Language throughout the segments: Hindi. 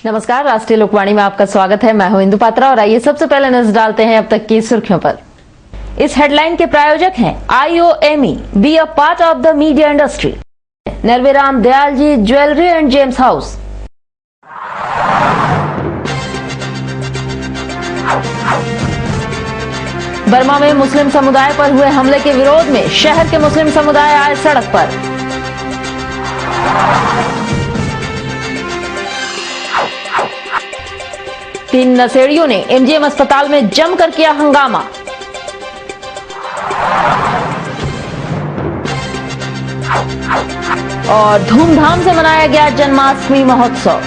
नमस्कार, राष्ट्रीय लोकवाणी में आपका स्वागत है। मैं हूं इंदु पात्रा और आइए सबसे पहले नजर डालते हैं अब तक की सुर्खियों पर। इस हेडलाइन के प्रायोजक हैं IOME, be a part of the media industry, Narveram Dayal ji jewellery and gems house. Burma में मुस्लिम समुदाय पर हुए हमले के विरोध में शहर के मुस्लिम समुदाय आए सड़क पर। तीन नशेड़ियों ने MGM अस्पताल में जमकर किया हंगामा। और धूमधाम से मनाया गया जन्माष्टमी महोत्सव।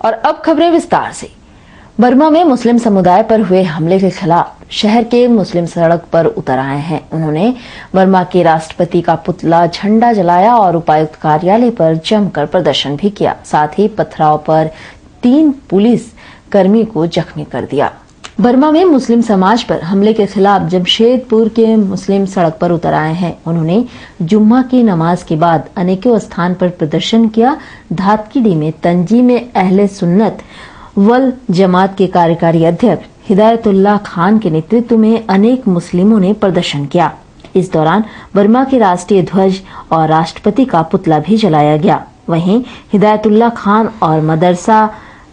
और अब खबरें विस्तार से। बर्मा में मुस्लिम समुदाय पर हुए हमले के खिलाफ शहर के मुस्लिम सड़क पर उतर आए हैं। उन्होंने बर्मा के राष्ट्रपति का पुतला झंडा जलाया और उपायुक्त कार्यालय पर जमकर प्रदर्शन भी किया। साथ ही पथराव पर 3 पुलिस कर्मी को जख्मी कर दिया। बर्मा में मुस्लिम समाज पर हमले के खिलाफ जमशेदपुर के मुस्लिम सड़क पर उतर आए हैं। उन्होंने जुम्मा की नमाज के बाद अनेकों स्थान पर प्रदर्शन किया। धातकीडी में तंजीम अहले सुन्नत वल जमात के कार्यकारी अध्यक्ष हिदायतुल्लाह खान के नेतृत्व में अनेक मुस्लिमों ने प्रदर्शन किया। इस दौरान बर्मा के राष्ट्रीय ध्वज और राष्ट्रपति का पुतला भी जलाया गया। वहीं हिदायतुल्लाह खान और मदरसा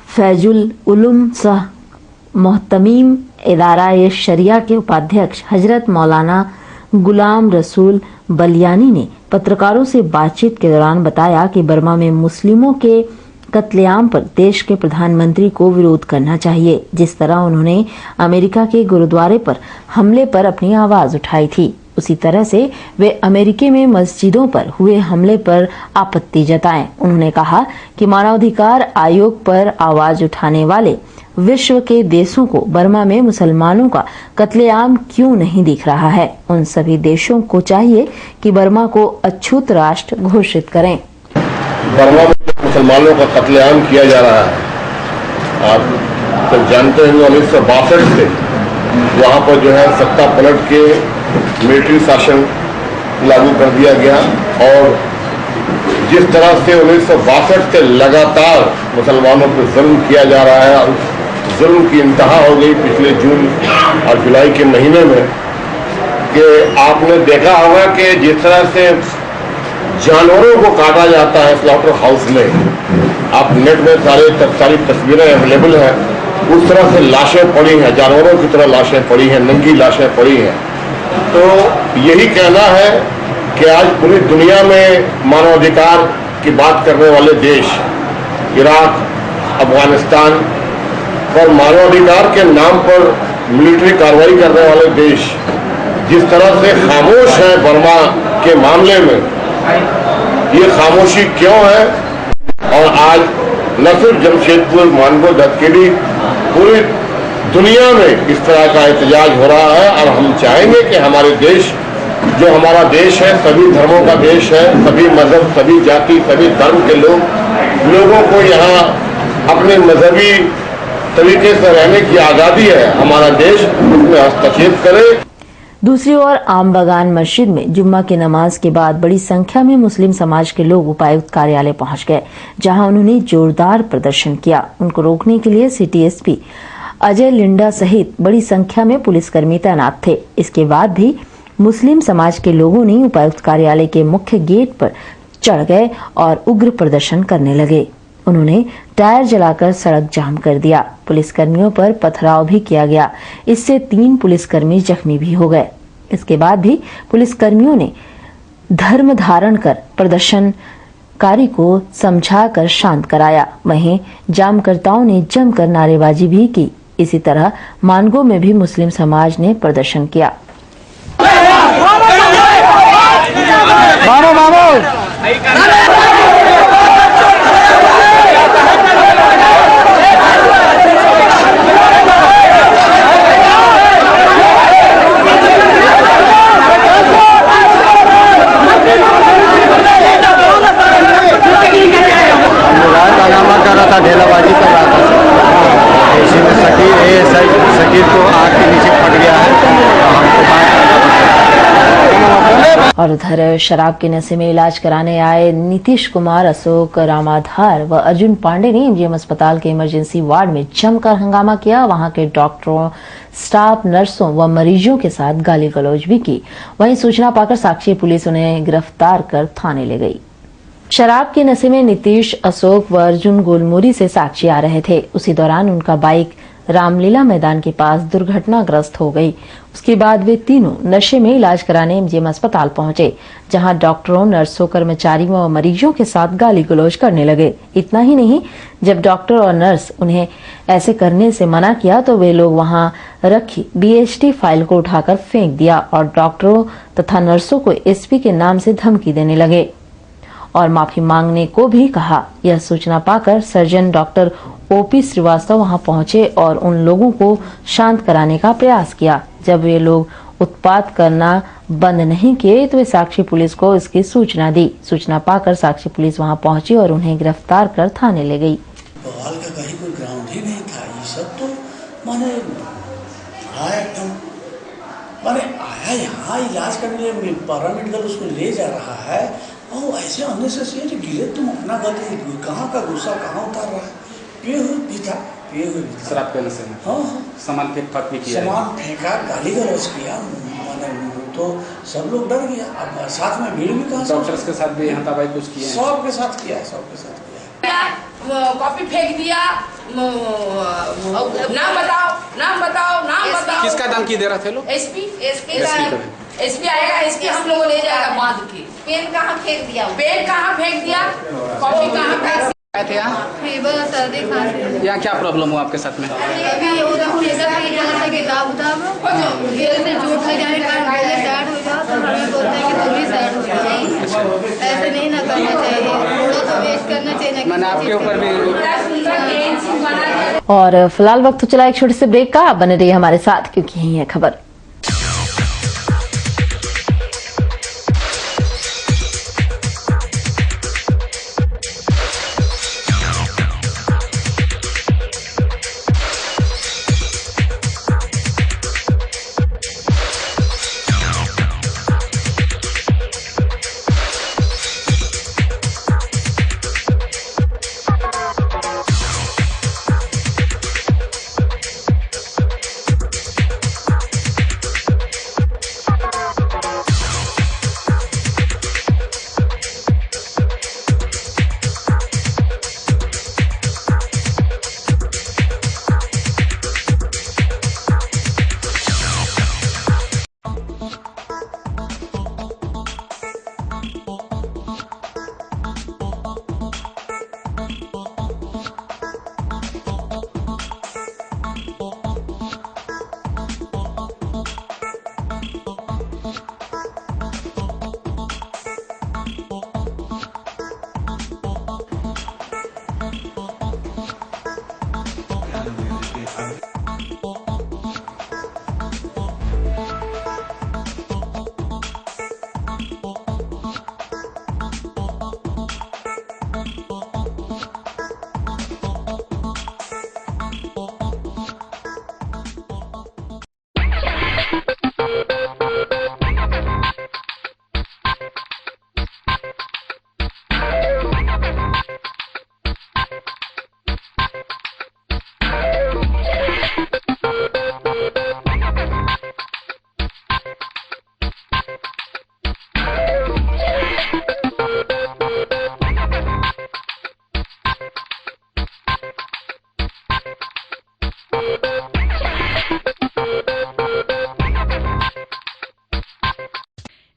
फैजुल उलूम सह मोहतमीम इदारा शरिया के उपाध्यक्ष हजरत मौलाना गुलाम रसूल बलियानी ने पत्रकारों से बातचीत के दौरान बताया कि बर्मा में मुस्लिमों के कत्लेआम पर देश के प्रधानमंत्री को विरोध करना चाहिए। जिस तरह उन्होंने अमेरिका के गुरुद्वारे पर हमले पर अपनी आवाज उठाई थी, उसी तरह से वे अमेरिका में मस्जिदों पर हुए हमले पर आपत्ति जताएं। उन्होंने कहा कि मानवाधिकार आयोग पर आवाज उठाने वाले विश्व के देशों को बर्मा में मुसलमानों का कत्लेआम क्यों नहीं दिख रहा है। उन सभी देशों को चाहिए कि बर्मा को अछूत राष्ट्र घोषित करें। बर्मा में मुसलमानों का कत्लेआम किया जा रहा है। आप तो जानते हैं 1962 से वहाँ पर जो है सत्ता पलट के मिलिट्री शासन लागू कर दिया गया और जिस तरह से 1962 से लगातार मुसलमानों पर जुल्म किया जा रहा है और जुल्म की इंतहा हो गई पिछले जून और जुलाई के महीने में कि आपने देखा होगा कि जिस तरह से जानवरों को काटा जाता है स्लॉटर हाउस में, आप नेट में सारी तस्वीरें अवेलेबल हैं। उस तरह से लाशें पड़ी हैं, जानवरों की तरह लाशें पड़ी हैं, नंगी लाशें पड़ी हैं। तो यही कहना है कि आज पूरी दुनिया में मानवाधिकार की बात करने वाले देश, इराक, अफगानिस्तान और मानवाधिकार के नाम पर मिलिट्री कार्रवाई करने वाले देश जिस तरह से खामोश है बर्मा के मामले में, ये खामोशी क्यों है? और आज न सिर्फ जमशेदपुर, मानगो, धतकेडी, पूरी दुनिया में इस तरह का एहतजाज हो रहा है। और हम चाहेंगे कि हमारे देश, जो हमारा देश है, सभी धर्मों का देश है, सभी मजहब, सभी जाति, सभी धर्म के लोगों को यहाँ अपने मजहबी तरीके से रहने की आज़ादी है। हमारा देश उसमें हस्तक्षेप करे। दूसरी ओर आम बगान मस्जिद में जुम्मा की नमाज के बाद बड़ी संख्या में मुस्लिम समाज के लोग उपायुक्त कार्यालय पहुंच गए, जहां उन्होंने जोरदार प्रदर्शन किया। उनको रोकने के लिए सिटी SP अजय लिंडा सहित बड़ी संख्या में पुलिसकर्मी तैनात थे। इसके बाद भी मुस्लिम समाज के लोगों ने उपायुक्त कार्यालय के मुख्य गेट पर चढ़ गए और उग्र प्रदर्शन करने लगे। उन्होंने टायर जलाकर सड़क जाम कर दिया। पुलिसकर्मियों पर पथराव भी किया गया। इससे 3 पुलिसकर्मी जख्मी भी हो गए। इसके बाद भी पुलिसकर्मियों ने धर्म धारण कर प्रदर्शनकारी को समझाकर शांत कराया। वहीं जामकर्ताओं ने जमकर नारेबाजी भी की। इसी तरह मानगो में भी मुस्लिम समाज ने प्रदर्शन किया। ढेलाबाजी कर रहा था। इसी में सकी फिर तो आग के नीचे फट गया है तो हमको बाहर और उधर शराब के नशे में इलाज कराने आए नीतीश कुमार, अशोक रामाधार व अर्जुन पांडे ने एमजीएम अस्पताल के इमरजेंसी वार्ड में जमकर हंगामा किया। वहां के डॉक्टरों, स्टाफ, नर्सों व मरीजों के साथ गाली गलौज भी की। वहीं सूचना पाकर साक्षी पुलिस उन्हें गिरफ्तार कर थाने ले गई। शराब के नशे में नीतीश, अशोक व अर्जुन गोलमुरी से साक्षी आ रहे थे। उसी दौरान उनका बाइक रामलीला मैदान के पास दुर्घटनाग्रस्त हो गई। उसके बाद वे तीनों नशे में इलाज कराने एमजीएम अस्पताल पहुंचे, जहां डॉक्टरों, नर्सों, कर्मचारियों व मरीजों के साथ गाली गलौज करने लगे। इतना ही नहीं, जब डॉक्टर और नर्स उन्हें ऐसे करने से मना किया तो वे लोग वहां रखी बीएचटी फाइल को उठाकर फेंक दिया और डॉक्टरों तथा नर्सों को एसपी के नाम से धमकी देने लगे और माफी मांगने को भी कहा। यह सूचना पाकर सर्जन डॉक्टर ओपी श्रीवास्तव वहां पहुंचे और उन लोगों को शांत कराने का प्रयास किया। जब वे लोग उत्पात करना बंद नहीं किए तो वे साक्षी पुलिस को इसकी सूचना दी। सूचना पाकर साक्षी पुलिस वहां पहुंची और उन्हें गिरफ्तार कर थाने ले गई। बवाल का कहीं कोई ग्राउंड ही नहीं था। ये सब तो माने आया एकदम माने आया यहाँ इलाज करने लिए, पैरामेडिकल उसको ले जा रहा है और ऐसे अननेसेसरी गिरे। तुम अपना गलती, कहाँ का गुस्सा कहाँ उतार रहा है। पिए हुए भी था। शराब के नशे में हाँ सामान फेंक भी किया, सामान फेंका, गाली गलौज किया। माने तो सब लोग डर गया। अब साथ में भीड़ भी कहाँ, डॉक्टर्स के साथ भी यहाँ दवाई कुछ किया, सबके साथ किया, सबके साथ किया। कॉपी फेंक दिया। नाम बताओ, नाम बताओ, नाम बताओ। किसका दाम की दे रहे थे लोग? एसपी आएगा, एसपी हम लोग ले जाएगा बांध के। पेन कहाँ फेंक दिया? पेन कहाँ फेंक दिया? कॉपी कहाँ फेंक दिया? थे यहाँ फीवर, सर्दी, खांसी। यहाँ क्या प्रॉब्लम हुआ आपके साथ में? अभी किताब उताब घेर से चोट लग जाने के कारण साइड हो जाओ तो हमें बोलते हैं कि तुम भी साइड हो जाओ। ऐसे नहीं ना करना चाहिए, थोड़ा तो वेस्ट करना चाहिए। मैंने आपके ऊपर भी। और फिलहाल वक्त तो चला एक छोटे से ब्रेक का। बने रहिए हमारे साथ क्योंकि यही है खबर।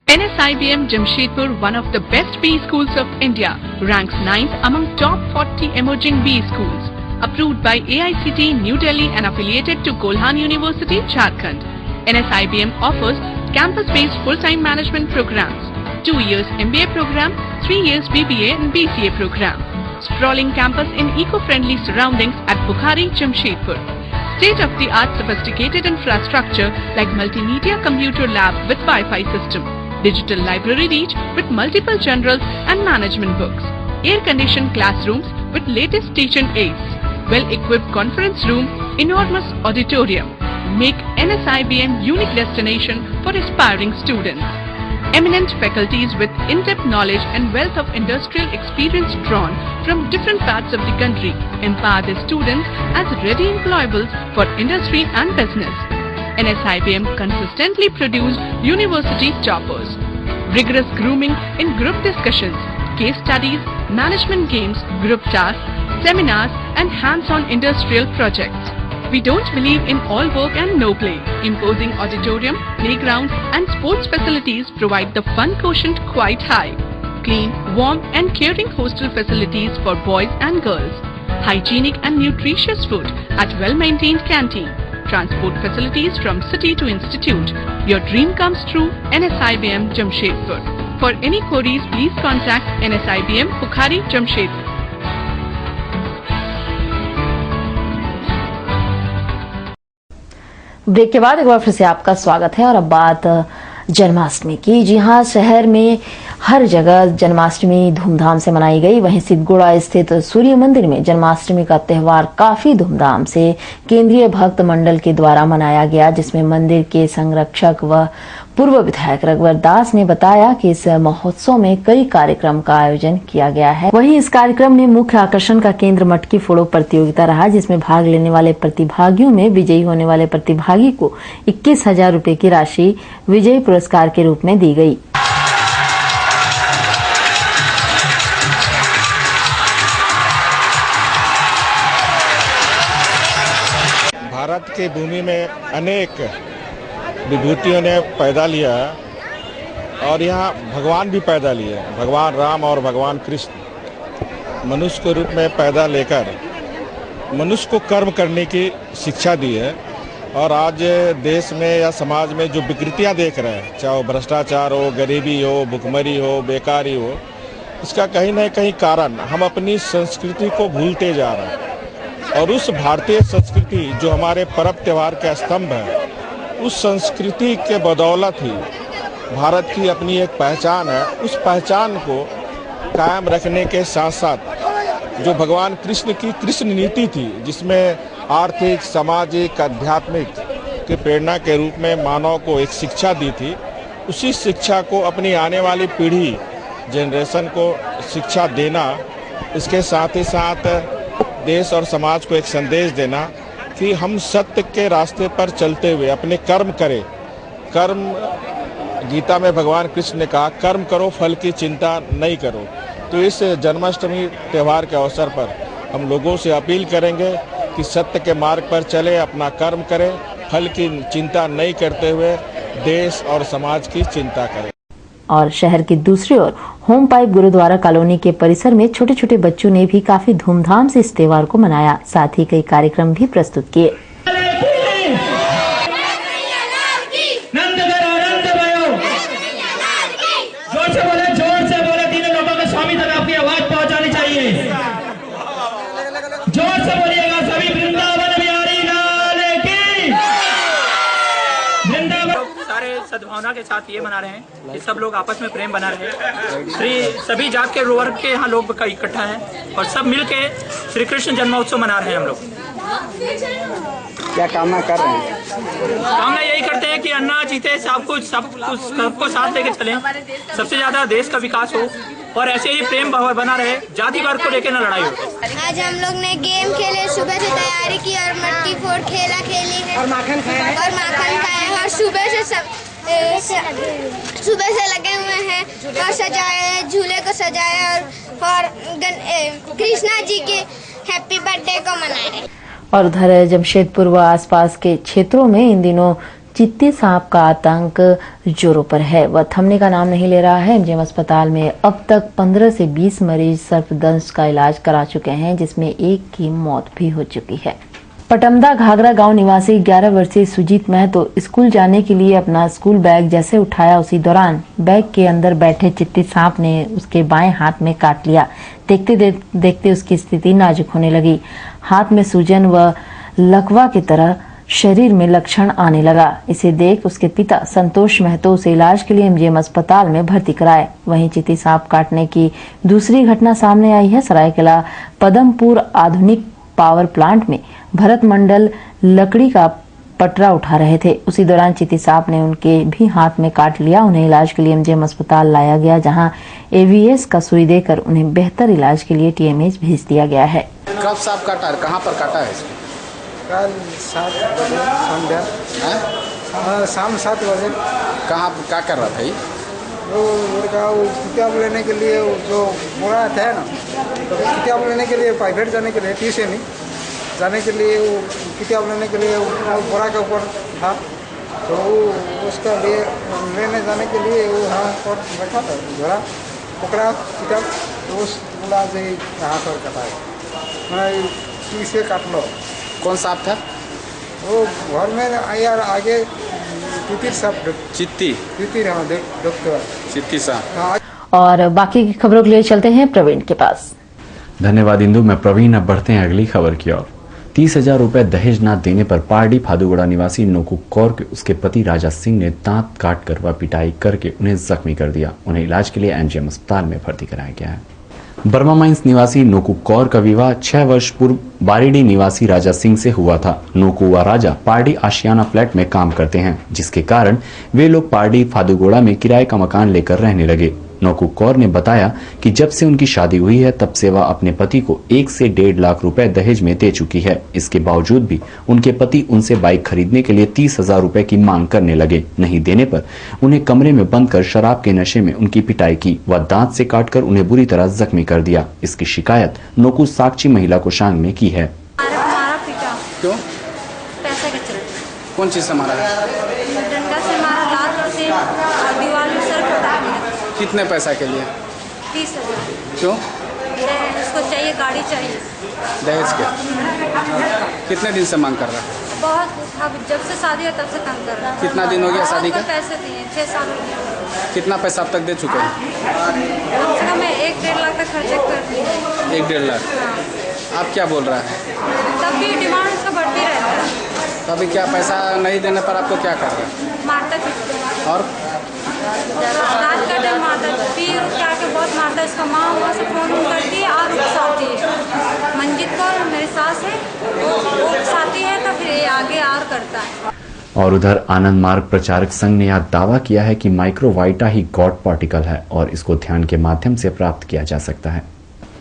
NSIBM Jamshedpur, one of the best B schools of India, ranks 9th among top 40 emerging B schools. Approved by AICTE New Delhi and affiliated to Kolhan University, Jharkhand. NSIBM offers campus-based full-time management programs, 2 years MBA program, 3 years BBA and BCA program. Sprawling campus in eco-friendly surroundings at Bukhari, Jamshedpur. State-of-the-art sophisticated infrastructure like multimedia computer lab with Wi-Fi system. Digital library reach with multiple general and management books. Air-conditioned classrooms with latest teaching aids. Well-equipped conference room, enormous auditorium. make NSIBM unique destination for aspiring students. Eminent faculties with in-depth knowledge and wealth of industrial experience drawn from different parts of the country empower their students as ready employables for industry and business. NSIBM consistently produce university toppers. Rigorous grooming in group discussions, case studies, management games, group tasks, seminars and hands-on industrial projects. We don't believe in all work and no play. Imposing auditorium, playgrounds and sports facilities provide the fun quotient quite high. Clean, warm and caring hostel facilities for boys and girls. Hygienic and nutritious food at well-maintained canteen. Transport facilities from city to institute. Your dream comes true, NSIBM Jamshedpur. For any queries, please contact NSIBM Bukhari Jamshedpur. Break के बाद एक बार फिर से आपका स्वागत है और अब बात जन्माष्टमी की। जी हां, शहर में हर जगह जन्माष्टमी धूमधाम से मनाई गई। वहीं सिद्धगुड़ा स्थित सूर्य मंदिर में जन्माष्टमी का त्योहार काफी धूमधाम से केंद्रीय भक्त मंडल के द्वारा मनाया गया, जिसमें मंदिर के संरक्षक व पूर्व विधायक रघुवर दास ने बताया कि इस महोत्सव में कई कार्यक्रम का आयोजन किया गया है। वहीं इस कार्यक्रम में मुख्य आकर्षण का केंद्र मटकी फोड़ो प्रतियोगिता रहा, जिसमें भाग लेने वाले प्रतिभागियों में विजयी होने वाले प्रतिभागी को 21,000 रुपए की राशि विजयी पुरस्कार के रूप में दी गई। भारत की भूमि में अनेक विभूतियों ने पैदा लिया और यहाँ भगवान भी पैदा लिए। भगवान राम और भगवान कृष्ण मनुष्य के रूप में पैदा लेकर मनुष्य को कर्म करने की शिक्षा दी है। और आज देश में या समाज में जो विकृतियाँ देख रहे हैं, चाहे वो भ्रष्टाचार हो, गरीबी हो, भुखमरी हो, बेकारी हो, इसका कहीं न कहीं कारण हम अपनी संस्कृति को भूलते जा रहे हैं। और उस भारतीय संस्कृति जो हमारे पर्व त्यौहार के स्तंभ है, उस संस्कृति के बदौलत ही भारत की अपनी एक पहचान है। उस पहचान को कायम रखने के साथ साथ जो भगवान कृष्ण की कृष्ण नीति थी, जिसमें आर्थिक, सामाजिक, आध्यात्मिक की प्रेरणा के रूप में मानव को एक शिक्षा दी थी, उसी शिक्षा को अपनी आने वाली पीढ़ी जनरेशन को शिक्षा देना, इसके साथ ही साथ देश और समाज को एक संदेश देना कि हम सत्य के रास्ते पर चलते हुए अपने कर्म करें। कर्म, गीता में भगवान कृष्ण ने कहा, कर्म करो, फल की चिंता नहीं करो। तो इस जन्माष्टमी त्यौहार के अवसर पर हम लोगों से अपील करेंगे कि सत्य के मार्ग पर चले, अपना कर्म करें, फल की चिंता नहीं करते हुए देश और समाज की चिंता करें। और शहर की दूसरी ओर होम पाइप गुरुद्वारा कॉलोनी के परिसर में छोटे छोटे बच्चों ने भी काफी धूमधाम से इस त्योहार को मनाया। साथ ही कई कार्यक्रम भी प्रस्तुत किए। सद्भावना के साथ ये मना रहे हैं कि सब लोग आपस में प्रेम बना रहे। सभी जात के वर्ग के यहाँ लोग इकट्ठा हैं और सब मिलके श्री कृष्ण जन्मोत्सव मना रहे हैं। हम लोग क्या कामना कर रहे हैं? कामना यही करते हैं कि अन्ना जीते, सबको साथ लेके चलें, सबसे ज्यादा देश का विकास हो और ऐसे ही प्रेम बना रहे, जाति वर्ग को लेकर न लड़ाई हो। आज हम लोग ने गेम खेले, सुबह से तैयारी की और मटकी फोड़ खेली है और माखन खाया है और सुबह से लगे हुए हैं और सजाए, झूले को सजाया और कृष्णा जी के हैप्पी बर्थडे को मनाए। और उधर जमशेदपुर व आसपास के क्षेत्रों में इन दिनों चित्ती सांप का आतंक जोरों पर है। वह थमने का नाम नहीं ले रहा है। एमजीएम अस्पताल में अब तक 15 से 20 मरीज सर्पदंश का इलाज करा चुके हैं, जिसमें एक की मौत भी हो चुकी है। पटमदा घाघरा गांव निवासी 11 वर्षीय सुजीत महतो स्कूल जाने के लिए अपना स्कूल बैग जैसे उठाया, उसी दौरान बैग के अंदर बैठे चित्ती सांप ने उसके बाएं हाथ में काट लिया। देखते उसकी स्थिति नाजुक होने लगी। हाथ में सूजन व लकवा की तरह शरीर में लक्षण आने लगा। इसे देख उसके पिता संतोष महतो उसे इलाज के लिए एमजीएम अस्पताल में भर्ती कराए। वहीं चित्ती सांप काटने की दूसरी घटना सामने आई है। सरायकेला पदमपुर आधुनिक पावर प्लांट में भरत मंडल लकड़ी का पटरा उठा रहे थे। उसी दौरान चीती सांप ने उनके भी हाथ में काट लिया। उन्हें इलाज के लिए एमजीएम अस्पताल लाया गया, जहां एवीएस का सुई देकर उन्हें बेहतर इलाज के लिए टीएमएच भेज दिया गया है। कब सांप काटा है, कहाँ पर काटा है? कल 7 बजे संध्या, शाम 7 बजे। कहाँ क्या कर रहा था ये? वो लड़का वो किताब लेने के लिए जो बोरा था ना, तो किताब लेने के लिए प्राइवेट जाने के लिए ट्यूशन नहीं जाने के लिए वो किताब लेने के लिए बोरा के ऊपर था, तो उसका लिए लेने जाने के लिए वो यहाँ पर रखा था, बोरा पकड़ा किताब, तो उस बोला से हाथ और कटा है, मैं इसे काट लो। कौन सांप था? वो घर में यार आगे तितिर सांप, चित्ती हाँ डॉक्टर चित्ती सांप। और बाकी की खबरों के लिए चलते हैं प्रवीण के पास। धन्यवाद इंदु। मैं प्रवीण। अब बढ़ते हैं अगली खबर की ओर। 30,000 रुपए दहेज न देने पर पारडी फादुगोड़ा निवासी नोकू कौर के उसके पति राजा सिंह ने दांत काटकर व पिटाई करके उन्हें जख्मी कर दिया। उन्हें इलाज के लिए एमजीएम अस्पताल में भर्ती कराया गया है। बर्मा माइंस निवासी नोकू कौर का विवाह 6 वर्ष पूर्व बारीडी निवासी राजा सिंह से हुआ था। नोकू व राजा पारडी आशियाना फ्लैट में काम करते हैं, जिसके कारण वे लोग पारडी फादुगोड़ा में किराए का मकान लेकर रहने लगे। नोकू कौर ने बताया कि जब से उनकी शादी हुई है तब से वह अपने पति को 1 से 1.5 लाख रुपए दहेज में दे चुकी है। इसके बावजूद भी उनके पति उनसे बाइक खरीदने के लिए 30,000 रुपए की मांग करने लगे। नहीं देने पर उन्हें कमरे में बंद कर शराब के नशे में उनकी पिटाई की व दांत से काटकर उन्हें बुरी तरह जख्मी कर दिया। इसकी शिकायत नोकू साक्षी महिला कोषांग में की है। क्यों? पैसे के चलते। कौन चीज से मारा है? डंडा से मारा, लात से, और दीवार में सर फटा दिया। कितने पैसा के लिए? 30,000। क्यों? उसको चाहिए, गाड़ी चाहिए दहेज के। कितने दिन से मांग कर रहा है? बहुत, अब जब से शादी है तब से तंग कर रहा है। कितना दिन हो गया शादी का? पैसे दिए 6 साल हो गए। कितना पैसा अब तक दे चुके हैं? कम से कम 1-1.5 लाख तक खर्चे कर दिए। 1-1.5 लाख। आप क्या बोल रहा है? तब भी डिमांड उसका बढ़ती रहता है। तो अभी क्या पैसा नहीं देने पर आपको क्या कर रहा है? मारता पीटता और रात का टाइम मारता, फिर क्या के बहुत मारता है। इसका माँ वहाँ से फोन करती है और उकसाती है। मंजित कौर मेरी सास है, वो उकसाती है तो फिर ये आगे और करता है। और उधर आनंद मार्ग प्रचारक संघ ने यह दावा किया है कि माइक्रोवाइटा ही गॉड पार्टिकल है और इसको ध्यान के माध्यम से प्राप्त किया जा सकता है।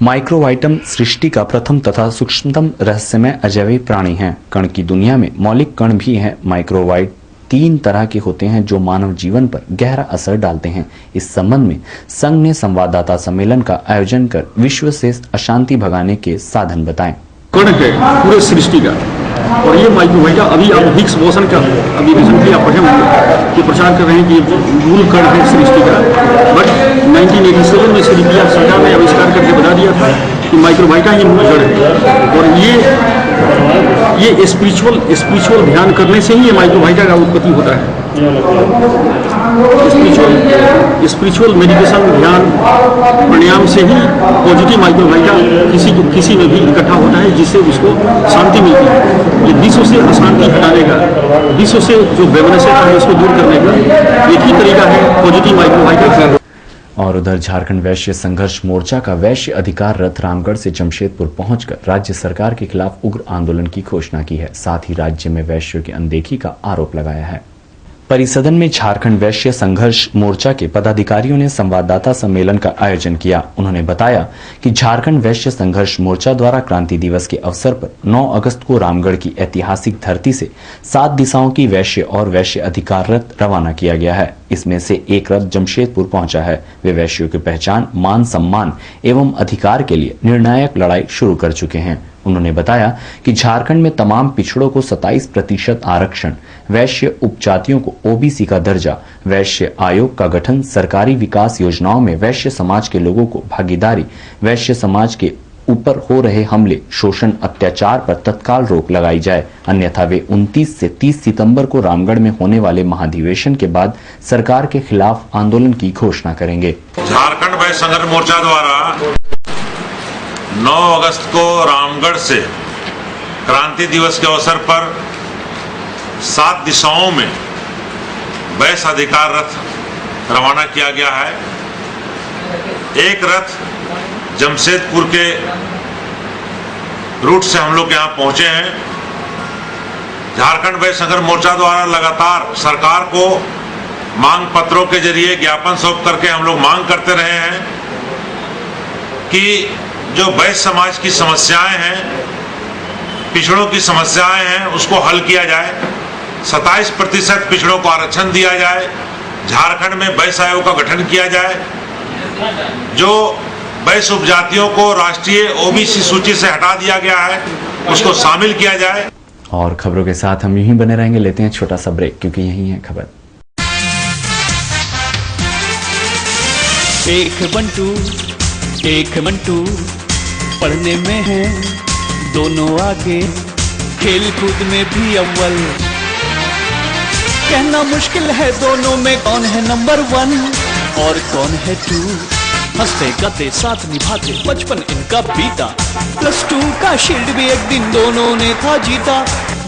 माइक्रोवाइटम सृष्टि का प्रथम तथा सूक्ष्मतम रहस्यमय अजैविक प्राणी है। कण की दुनिया में मौलिक कण भी है। माइक्रोवाइट 3 तरह के होते हैं जो मानव जीवन पर गहरा असर डालते हैं। इस संबंध में संघ ने संवाददाता सम्मेलन का आयोजन कर विश्व से अशांति भगाने के साधन बताए। कण है पूरे सृष्टि का, और ये माइक्रोवाइटा अभी आप हिग्स बोसन का अभी रिसेंटली आप पढ़े होंगे कि प्रचार कर रहे हैं कि ये मूल कण है सृष्टि का। बट 1987 में श्री पी.आर. सरकार ने आविष्कार करके बता दिया था कि माइक्रोवाइटा ही मूल जड़ है, और ये स्पिरिचुअल ध्यान करने से ही ये माइक्रोवाइटा का उत्पत्ति होता है। स्पिरिचुअल मेडिटेशन, ध्यान, प्राणायाम से ही पॉजिटिव माइक्रोवाइटा किसी में भी इकट्ठा होता है, जिससे उसको शांति मिलती है। ये विश्व से अशांति हटाने का, विश्व से जो वैमनस्य है उसको दूर करने का एक ही तरीका है पॉजिटिव माइक्रोवाइटा। और उधर झारखंड वैश्य संघर्ष मोर्चा का वैश्य अधिकार रथ रामगढ़ से जमशेदपुर पहुंचकर राज्य सरकार के खिलाफ उग्र आंदोलन की घोषणा की है। साथ ही राज्य में वैश्यों की अनदेखी का आरोप लगाया है। परिसदन में झारखंड वैश्य संघर्ष मोर्चा के पदाधिकारियों ने संवाददाता सम्मेलन का आयोजन किया। उन्होंने बताया कि झारखंड वैश्य संघर्ष मोर्चा द्वारा क्रांति दिवस के अवसर पर 9 अगस्त को रामगढ़ की ऐतिहासिक धरती से 7 दिशाओं की वैश्य और वैश्य अधिकार रथ रवाना किया गया है। इसमें से एक रथ जमशेदपुर पहुंचा है। वे वैश्यों की पहचान, मान सम्मान एवं अधिकार के लिए निर्णायक लड़ाई शुरू कर चुके हैं। उन्होंने बताया कि झारखंड में तमाम पिछड़ों को 27% आरक्षण, वैश्य उपजातियों को ओबीसी का दर्जा, वैश्य आयोग का गठन, सरकारी विकास योजनाओं में वैश्य समाज के लोगों को भागीदारी, वैश्य समाज के ऊपर हो रहे हमले, शोषण, अत्याचार पर तत्काल रोक लगाई जाए, अन्यथा वे 29 से 30 सितंबर को रामगढ़ में होने वाले महाधिवेशन के बाद सरकार के खिलाफ आंदोलन की घोषणा करेंगे। झारखंड वैश्य संघर्ष मोर्चा द्वारा 9 अगस्त को रामगढ़ से क्रांति दिवस के अवसर पर 7 दिशाओं में वैश्य अधिकार रथ रवाना किया गया है। एक रथ जमशेदपुर के रूट से हम लोग यहाँ पहुंचे हैं, झारखंड वैश्य संघर्ष मोर्चा द्वारा लगातार सरकार को मांग पत्रों के जरिए ज्ञापन सौंप करके हम लोग मांग करते रहे हैं कि जो वैश्य समाज की समस्याएं हैं, पिछड़ों की समस्याएं हैं, उसको हल किया जाए। 27% पिछड़ों को आरक्षण दिया जाए। झारखंड में वैश्य आयोग का गठन किया जाए। जो वैश्य उपजातियों को राष्ट्रीय ओबीसी सूची से हटा दिया गया है, उसको शामिल किया जाए। और खबरों के साथ हम यूं ही बने रहेंगे। लेते हैं छोटा सा ब्रेक, क्योंकि यही है खबर। एक मंटू पढ़ने में है दोनों आगे, खेल कूद में भी अव्वल। कहना मुश्किल है दोनों में कौन है नंबर 1 और कौन है 2। हंसते गाते साथ निभाते बचपन इनका बीता, +2 का शील्ड भी एक दिन दोनों ने था जीता।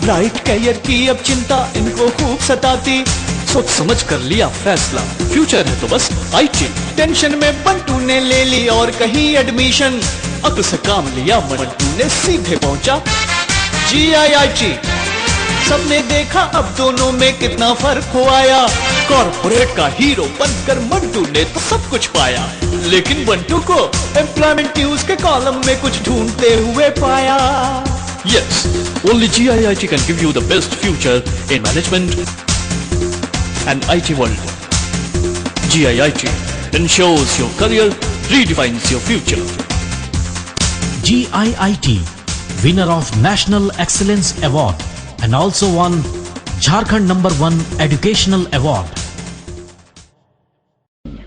ब्राइट कैरियर की अब चिंता इनको खूब सताती, सोच समझ कर लिया फैसला, फ्यूचर है तो बस IT। टेंशन में बंटू ने ले ली और कहीं एडमिशन, अक्ल से काम लिया बंटू ने सीधे पहुंचा GIIT। सबने देखा अब दोनों में कितना फर्क हो आया, कॉर्पोरेट का हीरो बनकर मंटू ने तो सब कुछ पाया, लेकिन बंटू को एम्प्लॉयमेंट न्यूज के कॉलम में कुछ ढूंढते हुए पाया। Yes, only GIIT can give you the best future in management and IT world. GIIT ensures your career, redefines your future. GIIT, winner of National Excellence Award and also won Jharkhand #1 Educational Award.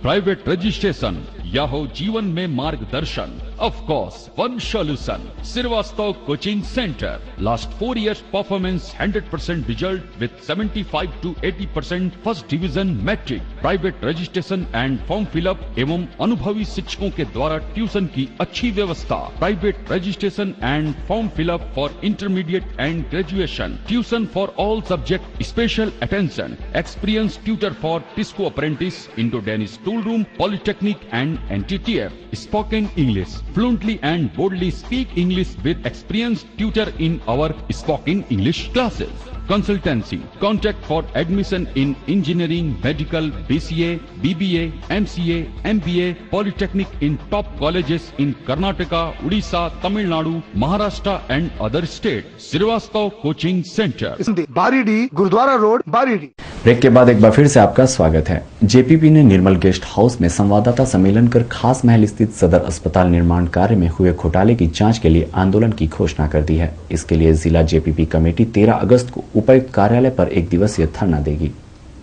Private registration या हो जीवन में मार्गदर्शन, of course one solution, Srivastav coaching centre. Last 4 years performance 100% result with 75 to 80% first division matric. Private registration and form fill up एवं अनुभवी शिक्षकों के द्वारा ट्यूशन की अच्छी व्यवस्था। Private registration and form fill up for intermediate and graduation. Tuition for all subject, special attention, experience tutor for TISCO apprentice, Indo Danish Tool Room, polytechnic and NTTF. Spoken English, fluently and boldly speak English with experienced tutor in our spoken English classes. Consultancy. Contact for admission in engineering, medical, BCA, BBA, MCA, MBA, Polytechnic in top colleges in Karnataka, Odisha, Tamil Nadu, Maharashtra and other states. Srivastav Coaching Center. Baridih, Gurudwara road, Baridih. Break के बाद एक बार फिर से आपका स्वागत है। JPP ने निर्मल गेस्ट हाउस में संवाददाता सम्मेलन कर खास महल स्थित सदर अस्पताल निर्माण कार्य में हुए घोटाले की जांच के लिए आंदोलन की घोषणा कर दी है। इसके लिए जिला JPP कमेटी 13 अगस्त को उपायुक्त कार्यालय पर 1 दिवसीय धरना देगी।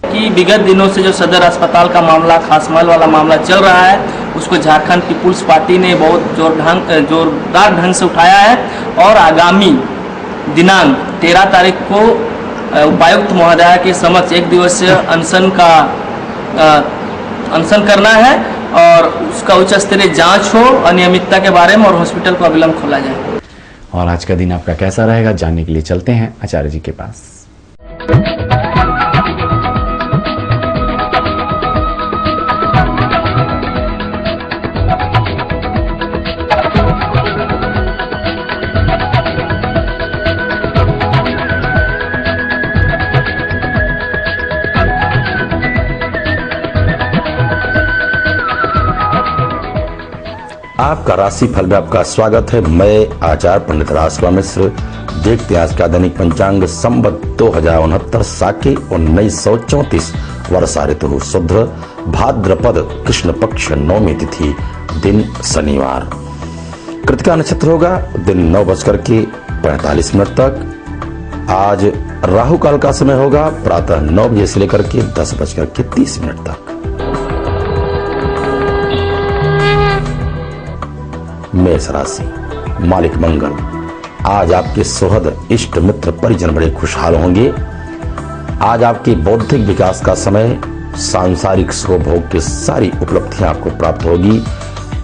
कि विगत दिनों से जो सदर अस्पताल का मामला, खास महल वाला मामला चल रहा है, उसको झारखंड पीपुल्स पार्टी ने बहुत जोरदार ढंग से उठाया है और आगामी दिनांक 13 तारीख को उपायुक्त महोदया के समक्ष 1 दिवसीय अनशन करना है और उसका उच्च स्तरीय जांच हो अनियमितता के बारे में और हॉस्पिटल को अविलंब खोला जाए। और आज का दिन आपका कैसा रहेगा जानने के लिए चलते हैं आचार्य जी के पास। आपका राशिफल में आपका स्वागत है। मैं आचार्य पंडित राजकुमार मिश्र। देखते हैं आज का दैनिक पंचांग। संवत 2069 साके 1934 वर्षा ऋतु शुद्र भाद्रपद कृष्ण पक्ष नवमी तिथि दिन शनिवार। कृतिका नक्षत्र होगा दिन 9:45 तक। आज राहु काल का समय होगा प्रातः 9 बजे से लेकर के 10:30 तक। मेष राशि, मालिक मंगल। आज आपके सुहृद इष्ट मित्र परिजन बड़े खुशहाल होंगे। आज आपके बौद्धिक विकास का समय, सांसारिक सुखभोग की सारी उपलब्धियां आपको प्राप्त होगी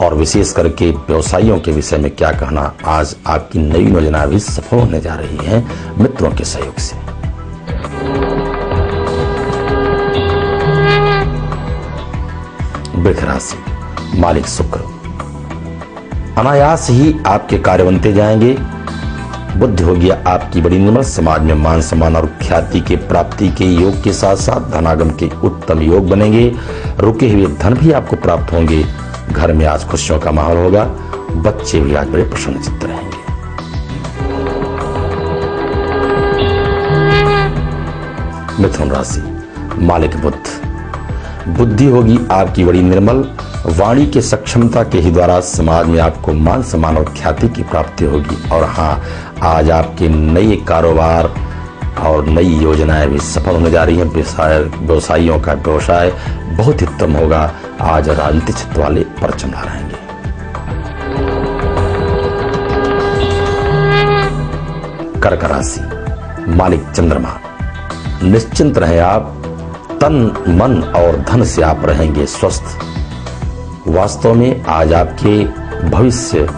और विशेष करके व्यवसायियों के विषय में क्या कहना, आज आपकी नई योजना भी सफल होने जा रही है मित्रों के सहयोग से। वृष राशि, मालिक शुक्र। अनायास ही आपके कार्य बनते जाएंगे। बुद्धि होगी आपकी बड़ी निर्मल, समाज में मान सम्मान और ख्याति के प्राप्ति के योग के साथ साथ धनागम के उत्तम योग बनेंगे। रुके हुए धन भी आपको प्राप्त होंगे। घर में आज खुशियों का माहौल होगा। बच्चे भी आज बड़े प्रसन्नचित्त रहेंगे। मिथुन राशि, मालिक बुध। बुद्धि होगी आपकी बड़ी निर्मल, वाणी के सक्षमता के ही द्वारा समाज में आपको मान सम्मान और ख्याति की प्राप्ति होगी। और हाँ, आज आपके नए कारोबार और नई योजनाएं भी सफल होने जा रही हैं। व्यवसायियों का व्यवसाय बहुत ही उत्तम होगा। आज राजनीतिक क्षेत्र वाले परचम ला रहेंगे। कर्क राशि, मालिक चंद्रमा। निश्चिंत रहे आप, तन मन और धन से आप रहेंगे स्वस्थ। वास्तव में आज आपके भविष्य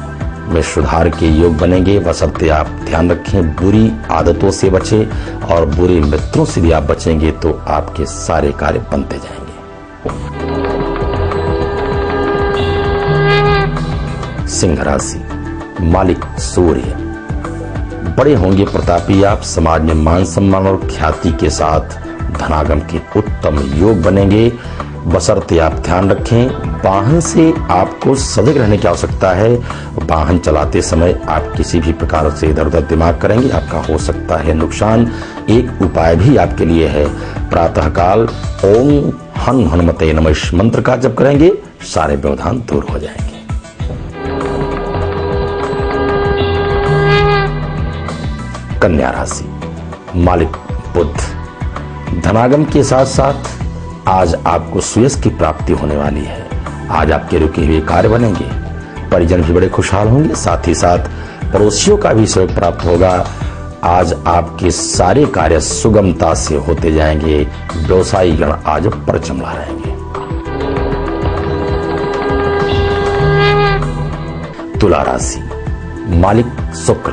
में सुधार के योग बनेंगे। बशर्ते आप ध्यान रखें, बुरी आदतों से बचें और बुरे मित्रों से भी आप बचेंगे तो आपके सारे कार्य बनते जाएंगे। सिंह राशि, मालिक सूर्य। बड़े होंगे प्रतापी आप, समाज में मान सम्मान और ख्याति के साथ धनागम के उत्तम योग बनेंगे। बशर्ते आप ध्यान रखें, वाहन से आपको सजग रहने की आवश्यकता है। वाहन चलाते समय आप किसी भी प्रकार से इधर उधर दिमाग करेंगे, आपका हो सकता है नुकसान। एक उपाय भी आपके लिए है, प्रातःकाल ओम हन हनुमते नमः इस मंत्र का जप करेंगे, सारे व्यवधान दूर हो जाएंगे। कन्या राशि, मालिक बुध। धनागम के साथ साथ आज आपको सुयश की प्राप्ति होने वाली है। आज आपके रुके हुए कार्य बनेंगे। परिजन भी बड़े खुशहाल होंगे। साथ ही साथ पड़ोसियों का भी सहयोग प्राप्त होगा। आज आपके सारे कार्य सुगमता से होते जाएंगे। व्यवसायी गण आज परचम ला रहेंगे। तुला राशि, मालिक शुक्र।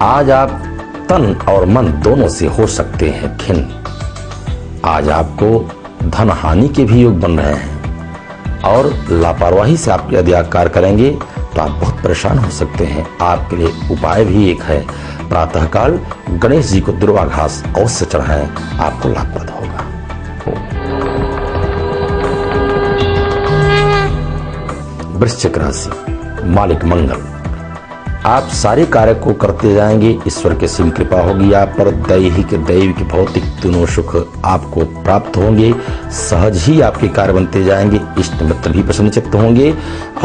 आज आप तन और मन दोनों से हो सकते हैं खिन्न। आज आपको धन हानि के भी योग बन रहे हैं और लापरवाही से आप यदि कार्य करेंगे तो आप बहुत परेशान हो सकते हैं। आपके लिए उपाय भी एक है, प्रातःकाल गणेश जी को दुर्वा घास अवश्य चढ़ाएं, आपको लाभप्रद होगा। वृश्चिक राशि, मालिक मंगल। आप सारे कार्य को करते जाएंगे। ईश्वर की असीम कृपा होगी आप पर। दैहिक दैविक भौतिक तीनों सुख आपको प्राप्त होंगे। सहज ही आपके कार्य बनते जाएंगे। इष्ट मित्र भी प्रसन्नचित्त होंगे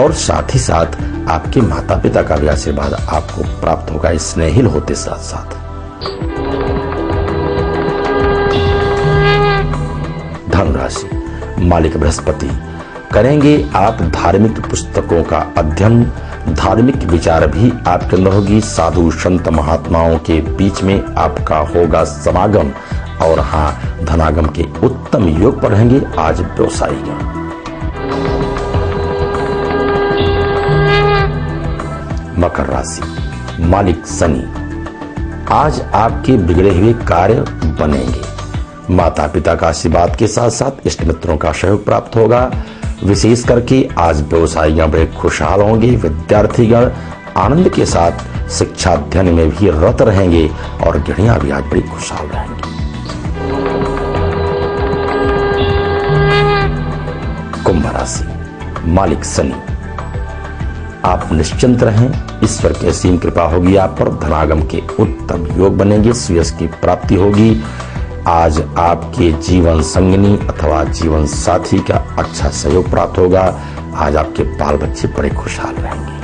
और साथ ही साथ आपके माता पिता का भी आशीर्वाद आपको प्राप्त होगा, स्नेहिल होते साथ साथ। धनु राशि, मालिक बृहस्पति। करेंगे आप धार्मिक पुस्तकों का अध्ययन। धार्मिक विचार भी आपके अंदर होगी। साधु संत महात्माओं के बीच में आपका होगा समागम। और हाँ, धनागम के उत्तम योग पर रहेंगे आज व्यवसायी। मकर राशि, मालिक शनि। आज आपके बिगड़े हुए कार्य बनेंगे। माता पिता का आशीर्वाद के साथ साथ इष्ट मित्रों का सहयोग प्राप्त होगा। विशेष करके आज व्यवसायियां बड़े खुशहाल होंगे। विद्यार्थीगण आनंद के साथ शिक्षा अध्ययन में भी रत रहेंगे और गृहिणियां भी आज बड़ी खुशहाल रहेंगी। कुंभ राशि, मालिक शनि। आप निश्चिंत रहें, ईश्वर की असीम कृपा होगी आप पर। धनागम के उत्तम योग बनेंगे। सुयश की प्राप्ति होगी। आज आपके जीवन संगिनी अथवा जीवन साथी का अच्छा सहयोग प्राप्त होगा। आज आपके बाल बच्चे बड़े खुशहाल रहेंगे।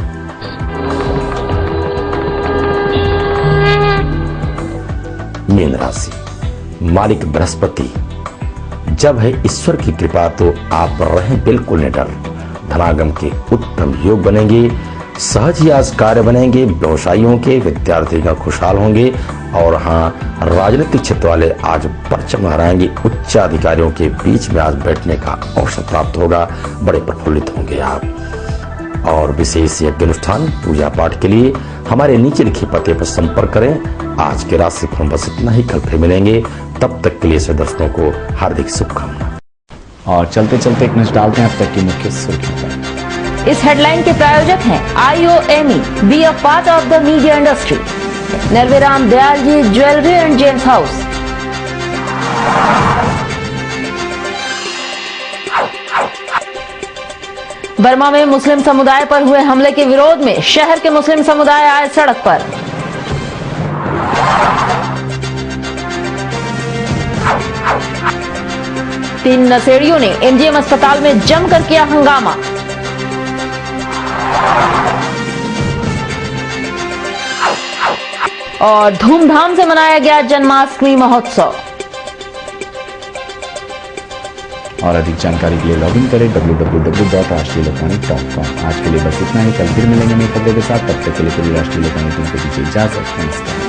मीन राशि, मालिक बृहस्पति। जब है ईश्वर की कृपा तो आप रहें बिल्कुल निडर। धनागम के उत्तम योग बनेंगे। सहज ही आज कार्य बनेंगे। व्यवसायियों के विद्यार्थीगण खुशहाल होंगे और हाँ, राजनीतिक क्षेत्र वाले आज परचम लहराएंगे। उच्च अधिकारियों के बीच में आज बैठने का अवसर प्राप्त होगा। बड़े प्रफुल्लित होंगे आप। और विशेष यज्ञ अनुष्ठान पूजा पाठ के लिए हमारे नीचे लिखे पते पर संपर्क करें। आज के राशिफल बस इतना ही। कल फिर मिलेंगे, तब तक के लिए सभी दर्शकों को हार्दिक शुभकामनाएं। और चलते चलते एक नजर डालते हैं अब तक की मुख्य सुर्खियों पर। इस हेडलाइन के प्रायोजक हैं IOME, be a part of the media industry, Narveram Dayal ji jewellery and gems house. Burma में मुस्लिम समुदाय पर हुए हमले के विरोध में शहर के मुस्लिम समुदाय आए सड़क पर। तीन नशेड़ियों ने MGM अस्पताल में जमकर किया हंगामा। और धूमधाम से मनाया गया जन्माष्टमी महोत्सव। और अधिक जानकारी के लिए लॉगिन करें www.rashtriyalohpani.com। आज के लिए बस इतना ही, कल फिर मिलेंगे नई खबरों के साथ। तब तक के लिए पूरी राष्ट्रीय लोकवाणी टीम को दीजिए इजाजत। नमस्कार।